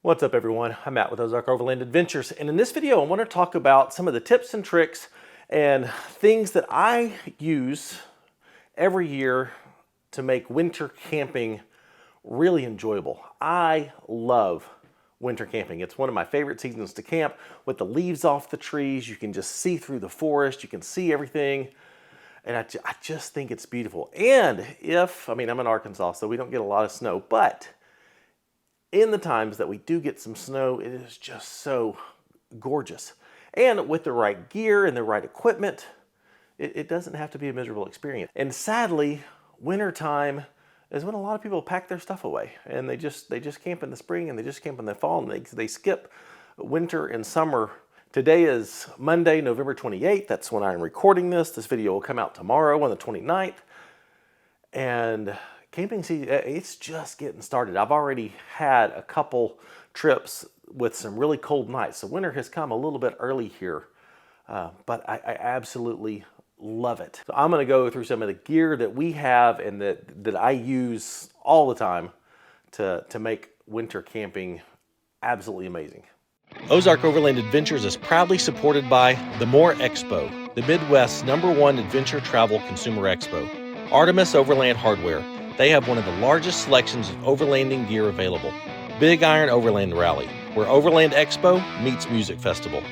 What's up everyone? I'm Matt with Ozark Overland Adventures, and in this video I want to talk about some of the tips and tricks and things that I use every year to make winter camping really enjoyable. I love winter camping. It's one of my favorite seasons to camp. With the leaves off the trees, you can just see through the forest, you can see everything. And I just think it's beautiful. And I'm in Arkansas, so we don't get a lot of snow, but in the times that we do get some snow, it is just so gorgeous. And with the right gear and the right equipment, it doesn't have to be a miserable experience. And sadly, wintertime is when a lot of people pack their stuff away and they just camp in the spring and they just camp in the fall and they skip winter and summer. Today is Monday, November 28th. That's when I'm recording this. This video will come out tomorrow on the 29th. And camping season, it's just getting started. I've already had a couple trips with some really cold nights. So winter has come a little bit early here, but I absolutely love it. So I'm gonna go through some of the gear that we have and that I use all the time to make winter camping absolutely amazing. Ozark Overland Adventures is proudly supported by the More Expo, the Midwest's #1 adventure travel consumer expo. Artemis Overland Hardware. They have one of the largest selections of overlanding gear available. Big Iron Overland Rally, where Overland Expo meets Music Festival.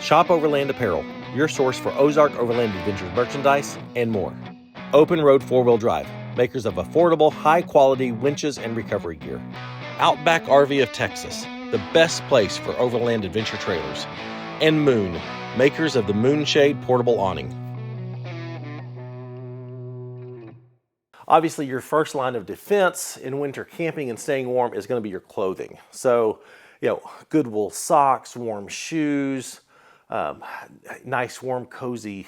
Shop Overland Apparel, your source for Ozark Overland Adventures merchandise and more. Open Road 4-Wheel Drive, makers of affordable, high-quality winches and recovery gear. Outback RV of Texas, the best place for overland adventure trailers. And Moon, makers of the Moonshade portable awning. Obviously, your first line of defense in winter camping and staying warm is going to be your clothing. So, good wool socks, warm shoes, nice, warm, cozy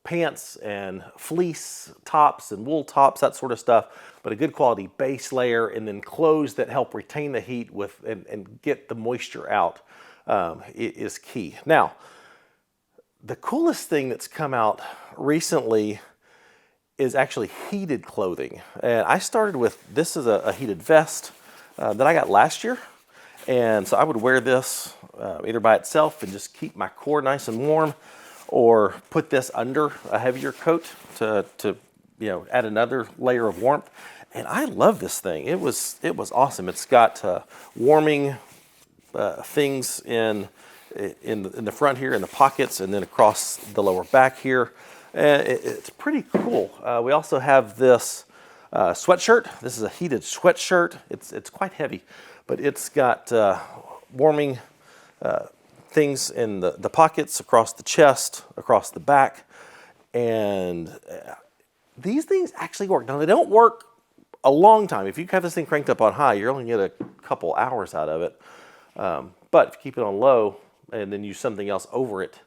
pants and fleece tops and wool tops, that sort of stuff. But a good quality base layer, and then clothes that help retain the heat and get the moisture out is key. Now, the coolest thing that's come out recently is actually heated clothing. And I started with, this is a heated vest that I got last year. And so I would wear this either by itself and just keep my core nice and warm, or put this under a heavier coat to add another layer of warmth. And I love this thing. It was awesome. It's got warming things in the front here, in the pockets, and then across the lower back here. It's pretty cool. We also have this sweatshirt. This is a heated sweatshirt. It's quite heavy, but it's got warming things in the pockets, across the chest, across the back. And these things actually work. Now, they don't work a long time. If you have this thing cranked up on high, you're only going to get a couple hours out of it. But if you keep it on low and then use something else over it,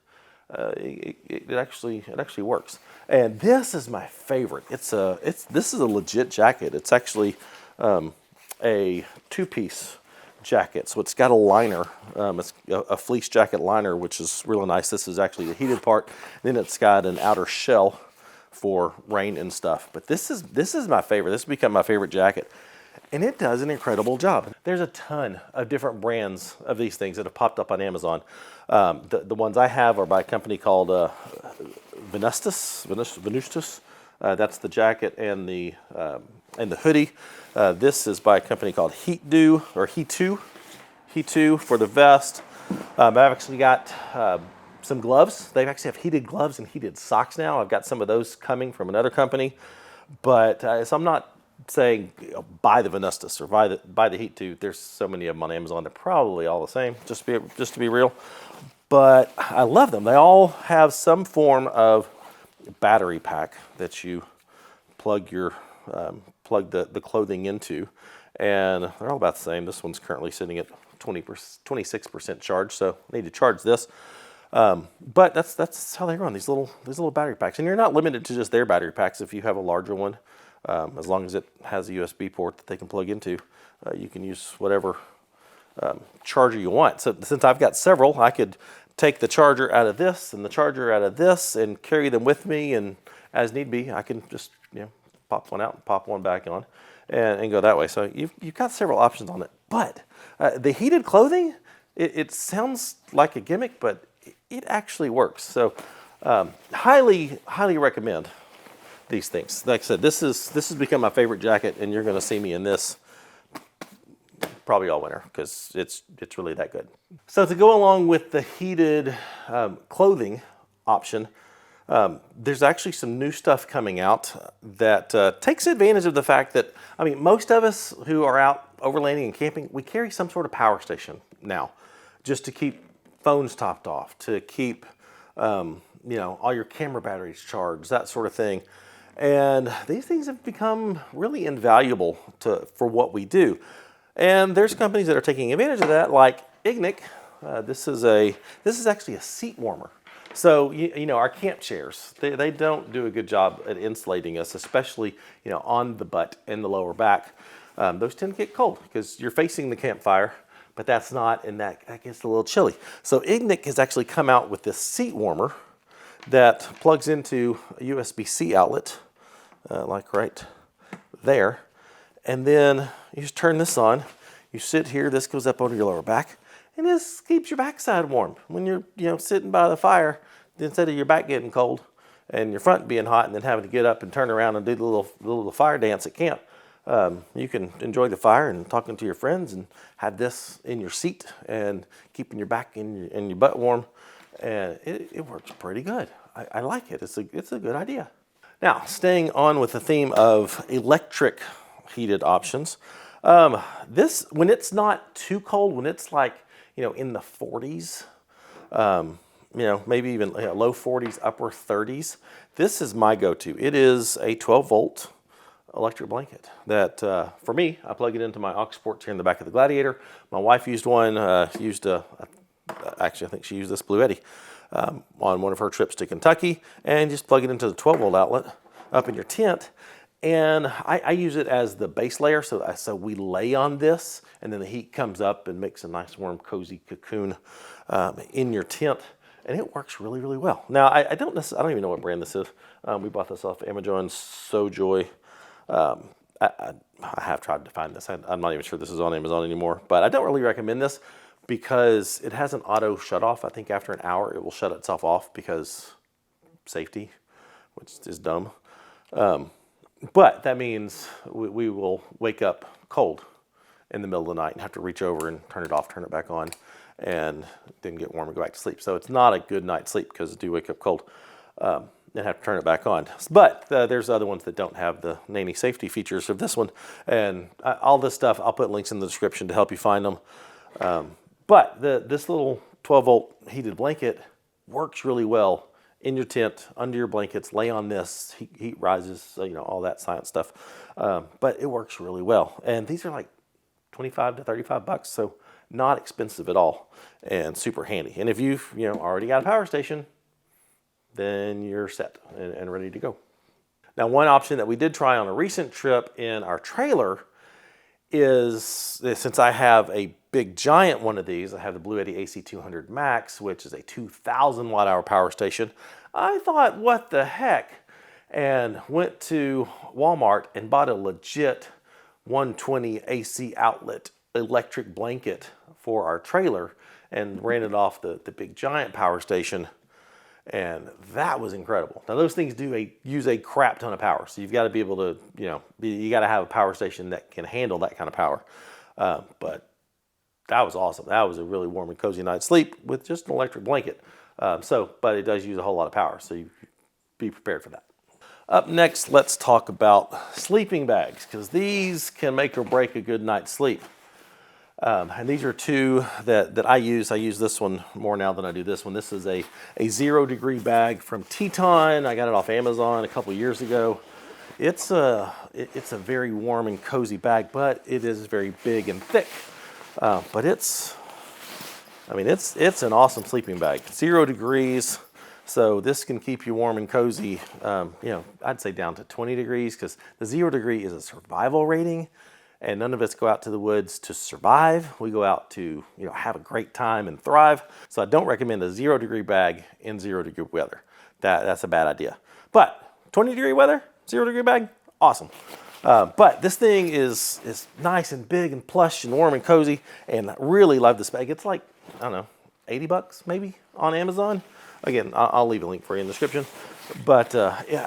it actually works. And this is my favorite. This is a legit jacket. It's actually a two-piece jacket. So it's got a liner. It's a fleece jacket liner, which is really nice. This is actually the heated part. Then it's got an outer shell for rain and stuff. But this is my favorite. This has become my favorite jacket. And it does an incredible job. There's a ton of different brands of these things that have popped up on Amazon. The ones I have are by a company called Venustus. That's the jacket and the hoodie. This is by a company called Heat2 for the vest. I've actually got some gloves. They actually have heated gloves and heated socks now. I've got some of those coming from another company. But so I'm not saying buy the Venustus or buy the Heat2. There's so many of them on Amazon. They're probably all the same, just to be real. But I love them. They all have some form of battery pack that you plug the clothing into, and they're all about the same. This one's currently sitting at 26% charge, so I need to charge this. But that's how they run, these little battery packs. And you're not limited to just their battery packs. If you have a larger one, as long as it has a USB port that they can plug into, you can use whatever charger you want. So since I've got several, I could take the charger out of this and the charger out of this and carry them with me, and as need be, I can just pop one out and pop one back on. and go that way. So you've got several options on it. But the heated clothing, it sounds like a gimmick, but it actually works. So highly recommend these things. Like I said, this has become my favorite jacket, and you're going to see me in this probably all winter because it's really that good. So to go along with the heated clothing option, there's actually some new stuff coming out that takes advantage of the fact that, I mean, most of us who are out overlanding and camping, we carry some sort of power station now, just to keep phones topped off, to keep all your camera batteries charged, that sort of thing. And these things have become really invaluable for what we do. And there's companies that are taking advantage of that, like Ignic. This is actually a seat warmer. So our camp chairs, they don't do a good job at insulating us, especially on the butt and the lower back. Those tend to get cold because you're facing the campfire, but that's not, and that gets a little chilly. So Ignic has actually come out with this seat warmer that plugs into a USB-C outlet, like right there. And then you just turn this on, you sit here, this goes up over your lower back, and this keeps your backside warm. When you're sitting by the fire, instead of your back getting cold and your front being hot and then having to get up and turn around and do the little fire dance at camp, you can enjoy the fire and talking to your friends and have this in your seat and keeping your back and your butt warm. And it works pretty good. I like it. It's a good idea. Now, staying on with the theme of electric heated options, this, when it's not too cold, when it's like, in the 40s, maybe even low 40s, upper 30s, this is my go-to. It is a 12-volt electric blanket that, for me, I plug it into my aux port here in the back of the Gladiator. My wife used one, actually I think she used this Blue Eddy on one of her trips to Kentucky, and just plug it into the 12-volt outlet up in your tent. And I use it as the base layer, so we lay on this, and then the heat comes up and makes a nice warm, cozy cocoon in your tent, and it works really, really well. Now, I don't even know what brand this is. We bought this off Amazon, Sojoy. I have tried to find this. I'm not even sure this is on Amazon anymore, but I don't really recommend this because it has an auto shut off. I think after an hour it will shut itself off because safety, which is dumb. But that means we will wake up cold in the middle of the night and have to reach over and turn it off, turn it back on, and then get warm and go back to sleep. So it's not a good night's sleep because it do wake up cold and have to turn it back on. But there's other ones that don't have the nanny safety features of this one. And all this stuff, I'll put links in the description to help you find them. But this little 12-volt heated blanket works really well in your tent, under your blankets, lay on this, heat rises, all that science stuff. But it works really well. And these are like 25 to 35 bucks, so not expensive at all and super handy. And if you've already got a power station, then you're set and ready to go. Now, one option that we did try on a recent trip in our trailer is, since I have a big giant one of these, I have the Blue Eddy AC200 Max, which is a 2,000 watt hour power station. I thought, what the heck? And went to Walmart and bought a legit 120 AC outlet electric blanket for our trailer and ran it off the big giant power station. And that was incredible. Now, those things use a crap ton of power. So you've got to be able to, you got to have a power station that can handle that kind of power. But that was awesome. That was a really warm and cozy night's sleep with just an electric blanket. But it does use a whole lot of power. So you be prepared for that. Up next, let's talk about sleeping bags, because these can make or break a good night's sleep. And these are two that I use. I use this one more now than I do this one. This is a 0 degree bag from Teton. I got it off Amazon a couple years ago. It's a very warm and cozy bag, but it is very big and thick. But it's an awesome sleeping bag. 0 degrees, so this can keep you warm and cozy. I'd say down to 20 degrees, because the 0 degree is a survival rating. And none of us go out to the woods to survive. We go out to, have a great time and thrive. So I don't recommend a 0 degree bag in 0 degree weather. That's a bad idea. But 20 degree weather, 0 degree bag, awesome. But this thing is nice and big and plush and warm and cozy, and I really love this bag. It's like, I don't know, 80 bucks maybe on Amazon. Again, I'll leave a link for you in the description. But yeah,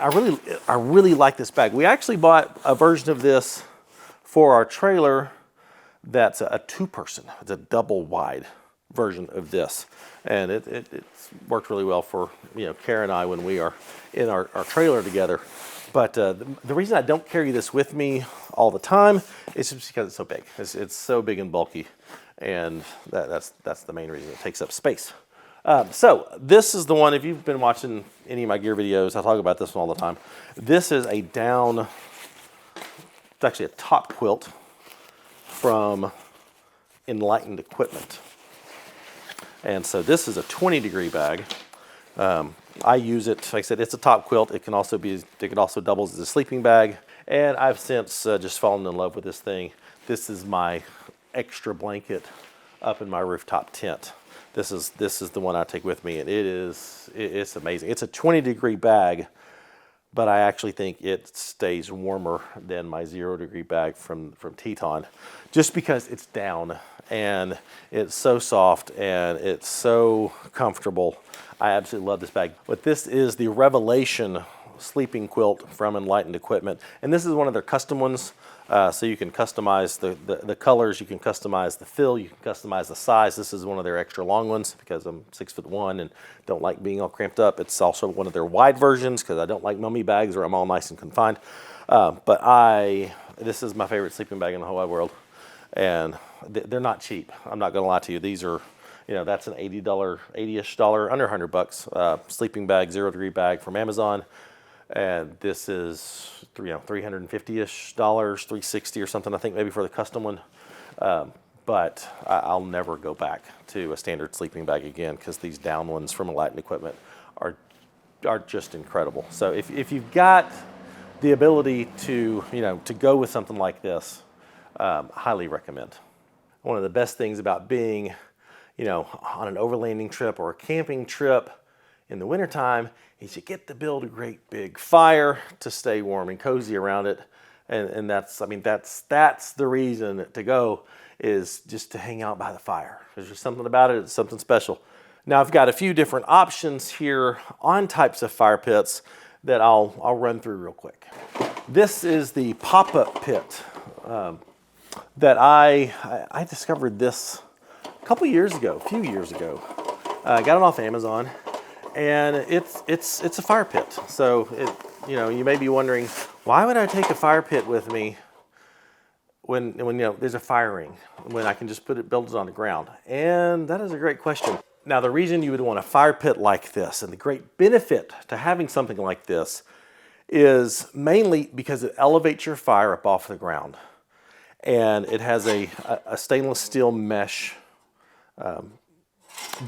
I really like this bag. We actually bought a version of this for our trailer that's a two-person. It's a double wide version of this, and it's worked really well for Kara and I when we are in our trailer together. But the reason I don't carry this with me all the time is just because it's so big. It's so big and bulky, and that's the main reason. It takes up space. So this is the one, if you've been watching any of my gear videos, I talk about this one all the time. This is a down, it's actually a top quilt from Enlightened Equipment. And so this is a 20-degree bag. I use it, like I said, it's a top quilt. It can also double as a sleeping bag. And I've since just fallen in love with this thing. This is my extra blanket up in my rooftop tent. This is the one I take with me, and it's amazing. It's a 20-degree bag, but I actually think it stays warmer than my 0-degree bag from Teton, just because it's down and it's so soft and it's so comfortable. I absolutely love this bag. But this is the Revelation sleeping quilt from Enlightened Equipment, and this is one of their custom ones. So you can customize the colors, you can customize the fill, you can customize the size. This is one of their extra long ones because I'm 6'1" and don't like being all cramped up. It's also one of their wide versions because I don't like mummy bags or I'm all nice and confined. This is my favorite sleeping bag in the whole wide world, and they're not cheap. I'm not gonna lie to you. These are, that's an $80-ish, under $100 sleeping bag, 0-degree bag from Amazon. And this is $350-ish, $360 or something, I think, maybe for the custom one. But I'll never go back to a standard sleeping bag again because these down ones from Enlightened Equipment are just incredible. So if you've got the ability to go with something like this, highly recommend. One of the best things about being on an overlanding trip or a camping trip in the wintertime is you get to build a great big fire to stay warm and cozy around it. And that's the reason to go, is just to hang out by the fire. There's just something about it, it's something special. Now I've got a few different options here on types of fire pits that I'll run through real quick. This is the pop-up pit that I discovered this a few years ago. I got it off Amazon. And it's a fire pit. So you may be wondering, why would I take a fire pit with me when there's a fire ring, when I can just build it on the ground? And that is a great question. Now, the reason you would want a fire pit like this, and the great benefit to having something like this, is mainly because it elevates your fire up off the ground, and it has a stainless steel mesh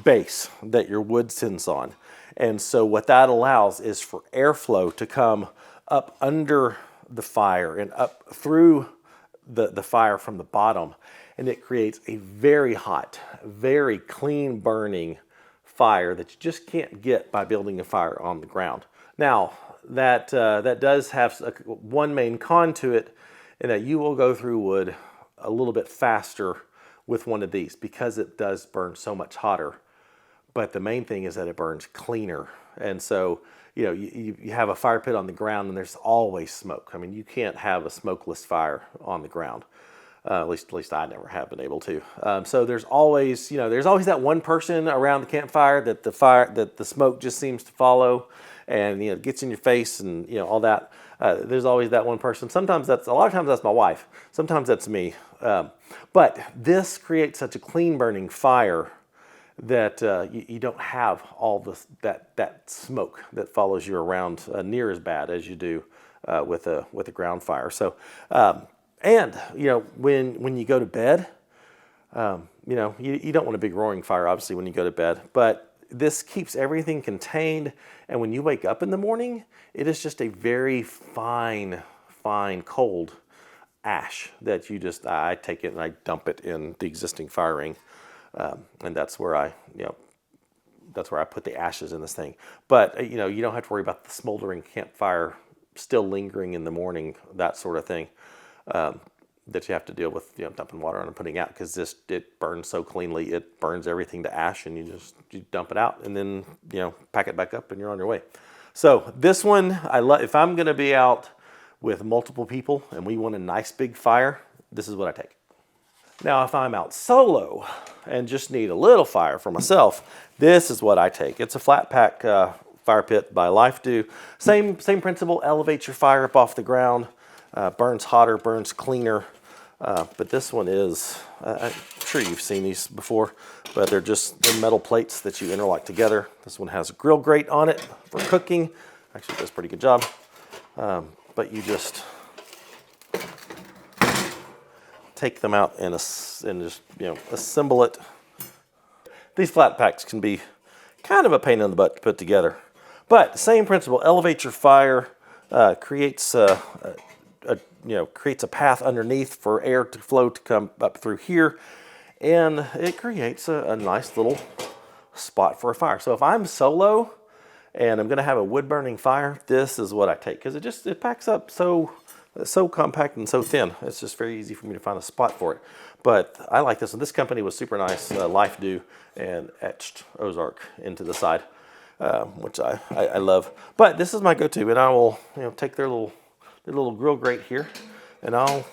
base that your wood sits on. And so what that allows is for airflow to come up under the fire and up through the fire from the bottom. And it creates a very hot, very clean burning fire that you just can't get by building a fire on the ground. Now, that does have one main con to it, in that you will go through wood a little bit faster with one of these because it does burn so much hotter. But the main thing is that it burns cleaner. And so, you have a fire pit on the ground and there's always smoke. I mean, you can't have a smokeless fire on the ground. At least I never have been able to. So there's always that one person around the campfire that the smoke just seems to follow, and it gets in your face and all that. There's always that one person. A lot of times that's my wife. Sometimes that's me. But this creates such a clean burning fire that you don't have all that smoke that follows you around near as bad as you do with a ground fire. So, when you go to bed, you don't want a big roaring fire, obviously, when you go to bed. But this keeps everything contained, and when you wake up in the morning, it is just a very fine, cold ash that I take it and I dump it in the existing fire ring. And that's where I put the ashes in this thing. But you don't have to worry about the smoldering campfire still lingering in the morning, that sort of thing, that you have to deal with, you know, dumping water on and putting out, because it burns so cleanly. It burns everything to ash, and you dump it out and then, you know, pack it back up and you're on your way. So this one, I love. If I'm going to be out with multiple people and we want a nice big fire, this is what I take. Now, if I'm out solo and just need a little fire for myself, this is what I take. It's a flat pack fire pit by LifeDo. Same principle. Elevate your fire up off the ground. Burns hotter, burns cleaner. But this one is, I'm sure you've seen these before, but they're just the metal plates that you interlock together. This one has a grill grate on it for cooking. Actually, it does a pretty good job. But you just take them out and just, you know, assemble it. These flat packs can be kind of a pain in the butt to put together, but same principle. Elevate your fire, creates creates a path underneath for air to flow to come up through here, and it creates a nice little spot for a fire. So if I'm solo and I'm going to have a wood burning fire, this is what I take, because it packs up so compact and so thin. It's just very easy for me to find a spot for it. But I like this one. This company was super nice, LifeDo, and etched Ozark into the side, which I love. But this is my go-to, and I will, you know, take their little grill grate here, and I'll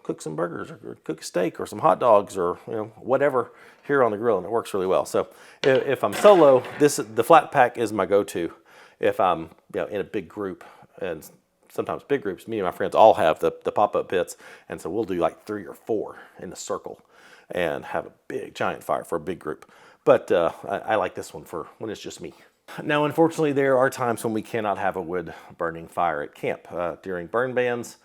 cook some burgers or cook a steak or some hot dogs or, you know, whatever here on the grill, and it works really well. So if I'm solo, the flat pack is my go-to. If I'm, you know, in a big group, and sometimes big groups, me and my friends all have the pop-up pits, and so we'll do like 3 or 4 in a circle and have a big giant fire for a big group. But I like this one for when it's just me. Now, unfortunately, there are times when we cannot have a wood burning fire at camp. During burn bans,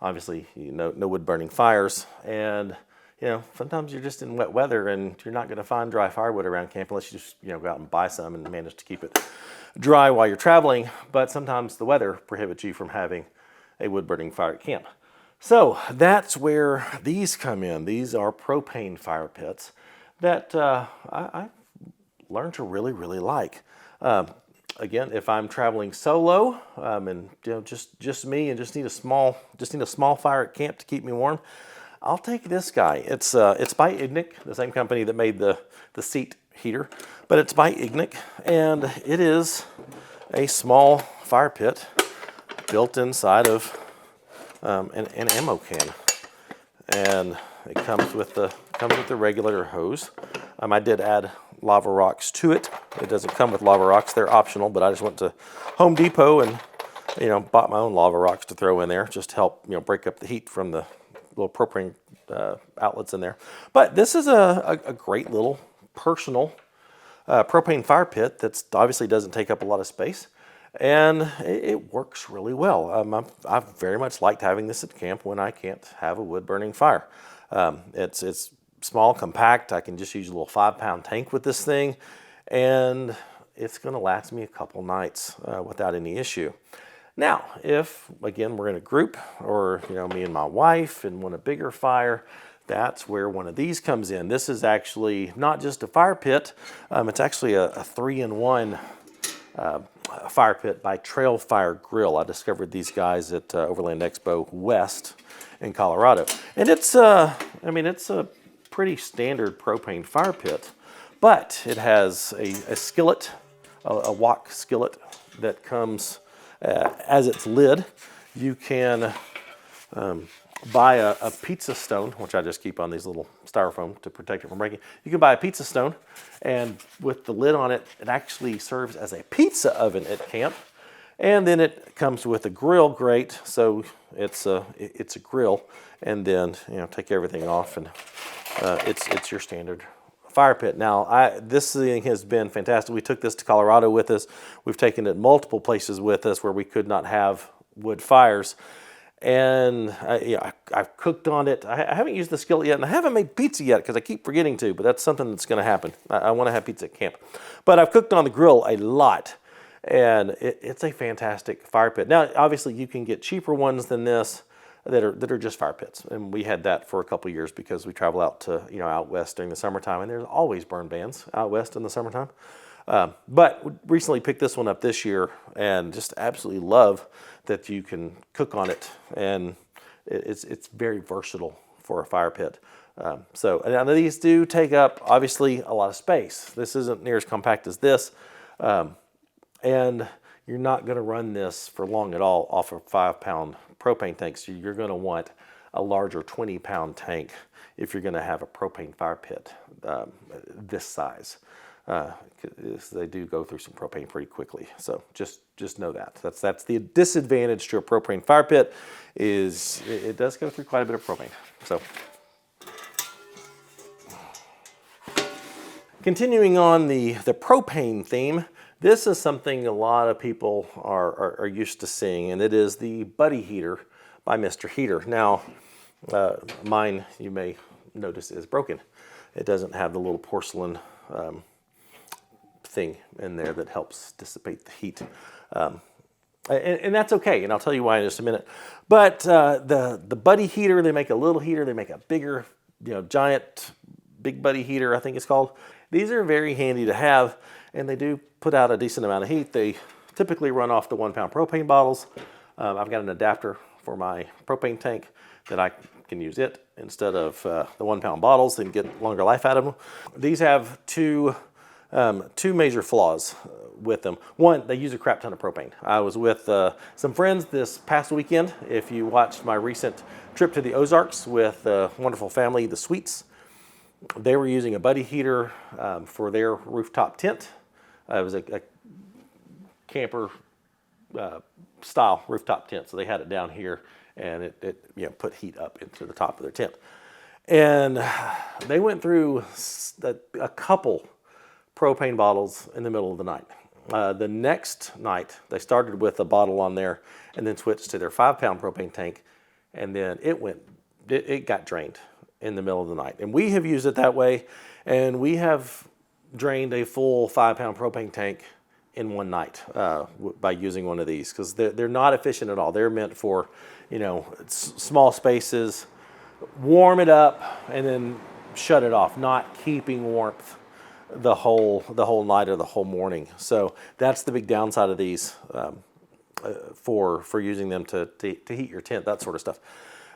obviously, you know, no wood burning fires, and, you know, sometimes you're just in wet weather and you're not going to find dry firewood around camp unless you just, you know, go out and buy some and manage to keep it dry while you're traveling. But sometimes the weather prohibits you from having a wood burning fire at camp. So that's where these come in. These are propane fire pits that I learned to really, really like. Again, if I'm traveling solo, and, you know, just me and just need a small fire at camp to keep me warm, I'll take this guy. It's by Ignic, the same company that made the seat heater, but it's by Ignic, and it is a small fire pit built inside of an ammo can, and it comes with the regular hose. I did add lava rocks to it. It doesn't come with lava rocks; they're optional. But I just went to Home Depot and, you know, bought my own lava rocks to throw in there, just to help, you know, break up the heat from the little propane outlets in there. But this is a great little personal propane fire pit that's obviously doesn't take up a lot of space, and it works really well. I've very much liked having this at camp when I can't have a wood burning fire. It's small, compact. I can just use a little 5-pound tank with this thing, and it's going to last me a couple nights without any issue. Now, if, again, we're in a group, or, you know, me and my wife and want a bigger fire, that's where one of these comes in. This is actually not just a fire pit. It's actually a 3-in-1 fire pit by Trail Fire Grill. I discovered these guys at Overland Expo West in Colorado. And it's a pretty standard propane fire pit, but it has a skillet, a wok skillet that comes as its lid. You can buy a pizza stone, which I just keep on these little styrofoam to protect it from breaking. You can buy a pizza stone, and with the lid on it, it actually serves as a pizza oven at camp. And then it comes with a grill grate, so it's a grill. And then, you know, take everything off, and it's your standard fire pit. Now, this thing has been fantastic. We took this to Colorado with us. We've taken it multiple places with us where we could not have wood fires. And I've cooked on it. I haven't used the skillet yet, and I haven't made pizza yet because I keep forgetting to, but that's something that's going to happen. I want to have pizza at camp. But I've cooked on the grill a lot, and it's a fantastic fire pit. Now, obviously, you can get cheaper ones than this that are just fire pits, and we had that for a couple years because we travel out to, you know, out west during the summertime, and there's always burn bans out west in the summertime. But recently picked this one up this year and just absolutely love that you can cook on it, and it's very versatile for a fire pit. So and now these do take up obviously a lot of space. This isn't near as compact as this, and you're not going to run this for long at all off a 5-pound propane tank. So you're going to want a larger 20-pound tank if you're going to have a propane fire pit this size. They do go through some propane pretty quickly. So just know that. That's the disadvantage to a propane fire pit, is it does go through quite a bit of propane. So continuing on the propane theme, this is something a lot of people are used to seeing, and it is the Buddy Heater by Mr. Heater. Now, mine, you may notice, is broken. It doesn't have the little porcelain thing in there that helps dissipate the heat. And that's okay, and I'll tell you why in just a minute. But the Buddy Heater, they make a little heater, they make a bigger, giant, big Buddy Heater, I think it's called. These are very handy to have, and they do put out a decent amount of heat. They typically run off the 1-pound propane bottles. I've got an adapter for my propane tank that I can use it instead of the 1-pound bottles and get longer life out of them. These have two major flaws with them. One, they use a crap ton of propane. I was with some friends this past weekend. If you watched my recent trip to the Ozarks with a wonderful family, the Sweets, they were using a Buddy Heater for their rooftop tent. It was a camper style rooftop tent, so they had it down here, and it put heat up into the top of their tent. And they went through a couple propane bottles in the middle of the night. The next night, they started with a bottle on there and then switched to their 5-pound propane tank, and then it got drained in the middle of the night. And we have used it that way, and we have drained a full 5-pound propane tank in one night by using one of these, because they're not efficient at all. They're meant for small spaces, warm it up, and then shut it off, not keeping warmth the whole night or the whole morning. So that's the big downside of these for using them to heat your tent, that sort of stuff.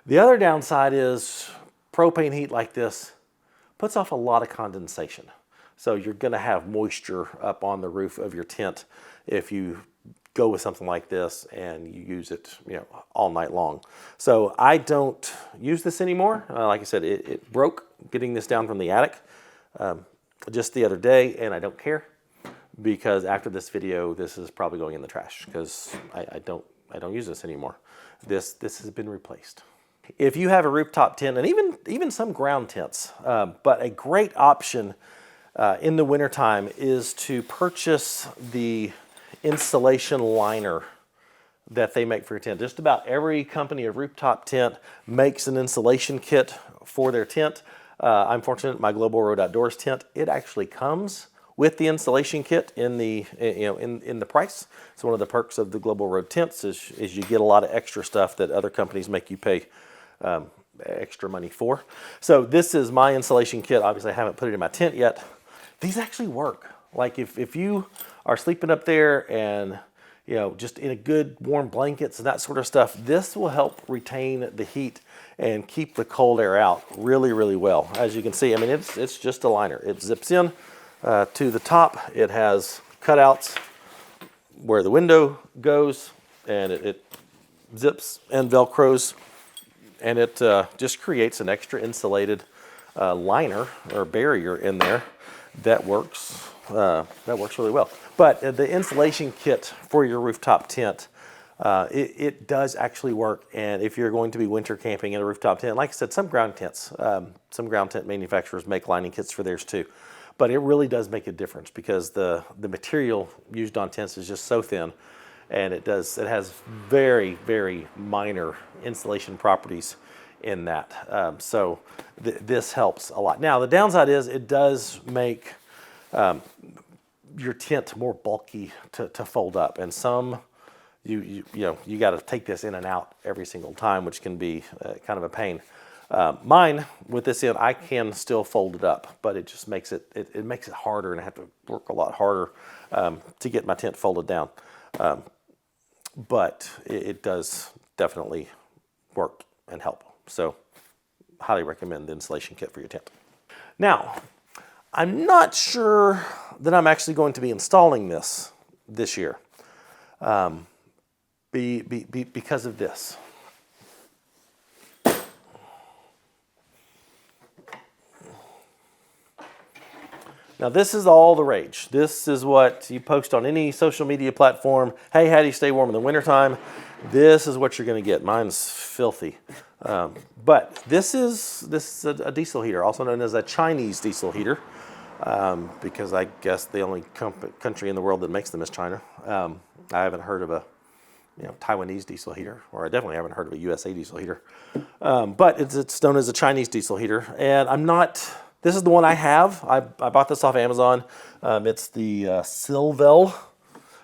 The other downside is propane heat like this puts off a lot of condensation. So you're going to have moisture up on the roof of your tent if you go with something like this and you use it all night long. So I don't use this anymore. Like I said, it broke getting this down from the attic just the other day, and I don't care, because after this video, this is probably going in the trash, because I don't use this anymore. This has been replaced. If you have a rooftop tent, and even some ground tents, but a great option in the wintertime is to purchase the insulation liner that they make for your tent. Just about every company of rooftop tent makes an insulation kit for their tent. I'm fortunate, my Global Road Outdoors tent, it actually comes with the insulation kit in the in the price. So one of the perks of the Global Road tents is you get a lot of extra stuff that other companies make you pay extra money for. So this is my insulation kit. Obviously, I haven't put it in my tent yet. These actually work. Like if you are sleeping up there and just in a good warm blankets and that sort of stuff, this will help retain the heat and keep the cold air out really, really well. As you can see, I mean, it's just a liner. It zips in to the top. It has cutouts where the window goes, and it zips and Velcros, and it just creates an extra insulated liner or barrier in there that works really well. But the insulation kit for your rooftop tent, it does actually work. And if you're going to be winter camping in a rooftop tent, like I said, some ground tent manufacturers make lining kits for theirs too. But it really does make a difference, because the material used on tents is just so thin, and it has very, very minor insulation properties in that. So this helps a lot. Now, the downside is it does make your tent more bulky to fold up, and some you got to take this in and out every single time, which can be kind of a pain. Mine, with this in, I can still fold it up, but it just makes it makes it harder, and I have to work a lot harder to get my tent folded down. But it does definitely work and help. So highly recommend the insulation kit for your tent. Now, I'm not sure that I'm actually going to be installing this year because of this. Now, this is all the rage. This is what you post on any social media platform. Hey, how do you stay warm in the wintertime? This is what you're going to get. Mine's filthy. But this is a diesel heater, also known as a Chinese diesel heater, because I guess the only country in the world that makes them is China. I haven't heard of a Taiwanese diesel heater, or I definitely haven't heard of a USA diesel heater. But it's known as a Chinese diesel heater, and I'm not. This is the one I have. I bought this off Amazon. It's the Silvel.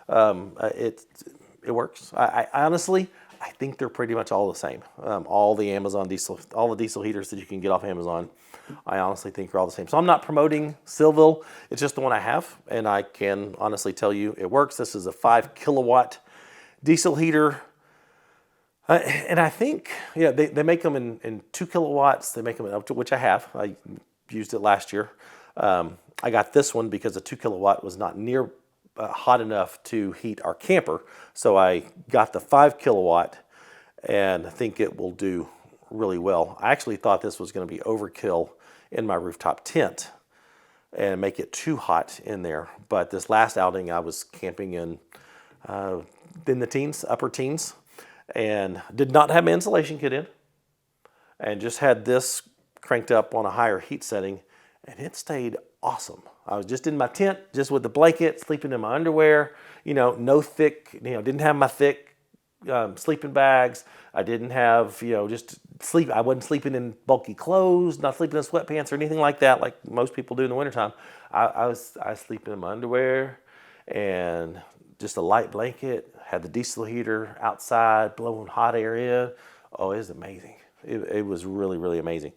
It works. I honestly, I think they're pretty much all the same. All the diesel heaters that you can get off Amazon, I honestly think are all the same. So I'm not promoting Silvel. It's just the one I have, and I can honestly tell you it works. This is a 5 kilowatt diesel heater. And I think, they make them in 2 kilowatts. They make them in up to, which I have. I used it last year. I got this one because a 2 kilowatt was not near hot enough to heat our camper. So I got the 5 kilowatt, and I think it will do really well. I actually thought this was going to be overkill in my rooftop tent and make it too hot in there. But this last outing, I was camping in the teens, upper teens, and did not have my insulation kit in, and just had this cranked up on a higher heat setting, and it stayed awesome. I was just in my tent, just with the blanket, sleeping in my underwear, no thick, didn't have my thick sleeping bags. I didn't have, just sleep. I wasn't sleeping in bulky clothes, not sleeping in sweatpants or anything like that, like most people do in the wintertime. I was sleeping in my underwear and just a light blanket, had the diesel heater outside, blowing hot air in. Oh, it was amazing. It was really, really amazing.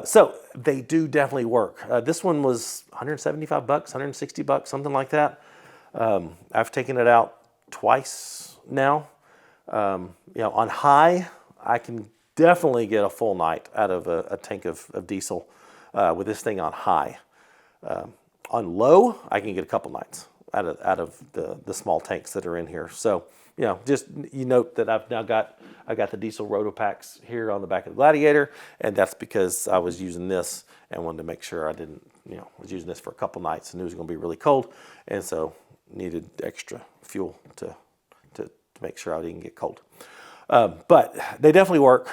So they do definitely work. This one was $175, $160, something like that. I've taken it out twice now. On high, I can definitely get a full night out of a tank of diesel with this thing on high. On low, I can get a couple nights out of the small tanks that are in here. So, just you note that I got the diesel roto packs here on the back of the Gladiator, and that's because I was using this and wanted to make sure I didn't, was using this for a couple nights and it was going to be really cold, and so needed extra fuel to make sure I didn't get cold. But they definitely work.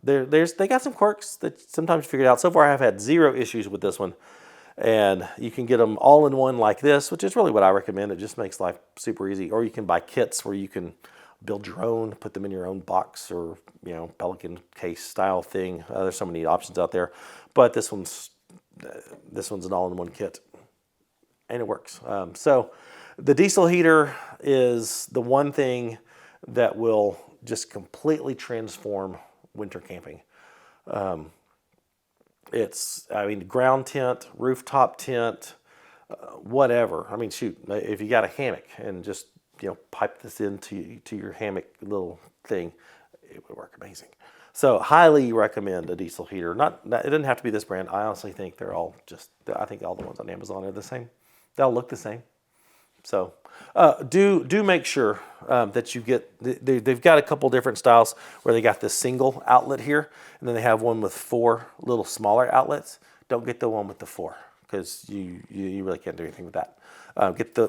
They got some quirks that sometimes you figure it out. So far, I've had zero issues with this one. And you can get them all in one like this, which is really what I recommend. It just makes life super easy. Or you can buy kits where you can build your own, put them in your own box or, Pelican case style thing. There's so many options out there. But this one's an all-in-one kit, and it works. So the diesel heater is the one thing that will just completely transform winter camping. It's, ground tent, rooftop tent, whatever. Shoot, if you got a hammock and just, pipe this into your hammock little thing, it would work amazing. So highly recommend a diesel heater. It doesn't have to be this brand. I honestly think I think all the ones on Amazon are the same. They'll look the same. So do make sure that you get, they've got a couple different styles where they got this single outlet here, and then they have one with 4 little smaller outlets. Don't get the one with the 4 because you really can't do anything with that.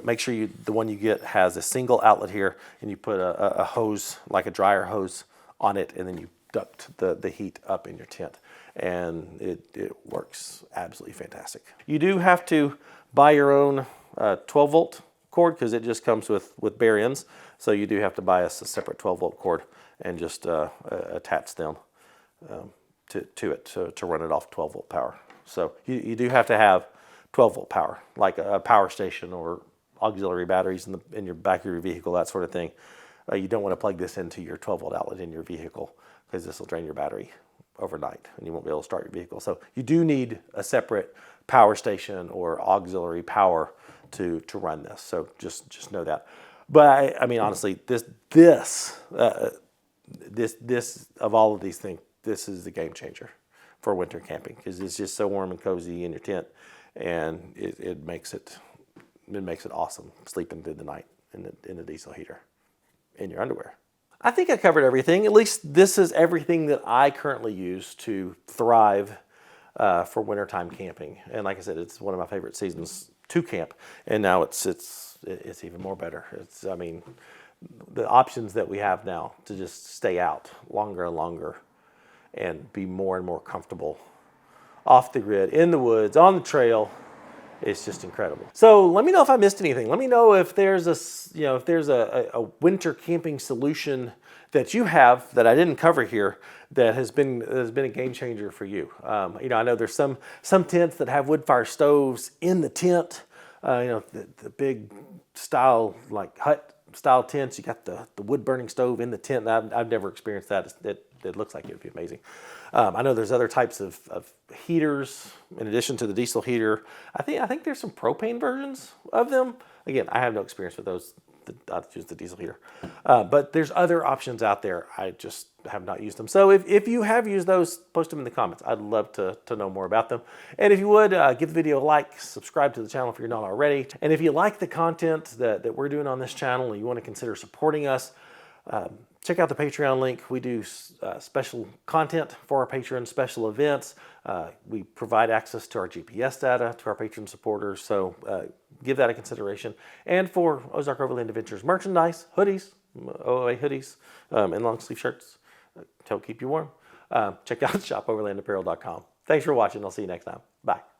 Make sure the one you get has a single outlet here, and you put a hose, like a dryer hose, on it, and then you duct the heat up in your tent, and it works absolutely fantastic. You do have to buy your own 12 volt cord because it just comes with bare ends, so you do have to buy a separate 12 volt cord and just attach them to it to run it off 12 volt power. So you do have to have 12 volt power, like a power station or auxiliary batteries in your back of your vehicle, that sort of thing. You don't want to plug this into your 12 volt outlet in your vehicle because this will drain your battery overnight, and you won't be able to start your vehicle. So you do need a separate power station or auxiliary power to run this. So just know that. But I mean, honestly, this of all of these things, this is the game changer for winter camping, because it's just so warm and cozy in your tent, and it makes it awesome sleeping through the night in the diesel heater in your underwear. I think I covered everything. At least this is everything that I currently use to thrive for wintertime camping. And like I said, it's one of my favorite seasons to camp, and now it's even more better. I mean, the options that we have now to just stay out longer and longer and be more and more comfortable off the grid, in the woods, on the trail, it's just incredible. So let me know if I missed anything. Let me know if there's a winter camping solution that you have that I didn't cover here that has been a game changer for you. I know there's some tents that have wood fire stoves in the tent. The big style, like hut style tents. You got the wood burning stove in the tent. I've never experienced that. It looks like it would be amazing. I know there's other types of heaters in addition to the diesel heater. I think there's some propane versions of them. Again, I have no experience with those. I use the diesel heater. But there's other options out there. I just have not used them. So if you have used those, post them in the comments. I'd love to know more about them. And if you would, give the video a like, subscribe to the channel if you're not already. And if you like the content that we're doing on this channel and you want to consider supporting us, check out the Patreon link. We do special content for our patrons, special events. We provide access to our GPS data to our patron supporters, so give that a consideration. And for Ozark Overland Adventures merchandise, hoodies, OOA hoodies, and long sleeve shirts to help keep you warm, check out shopoverlandapparel.com. Thanks for watching. I'll see you next time. Bye.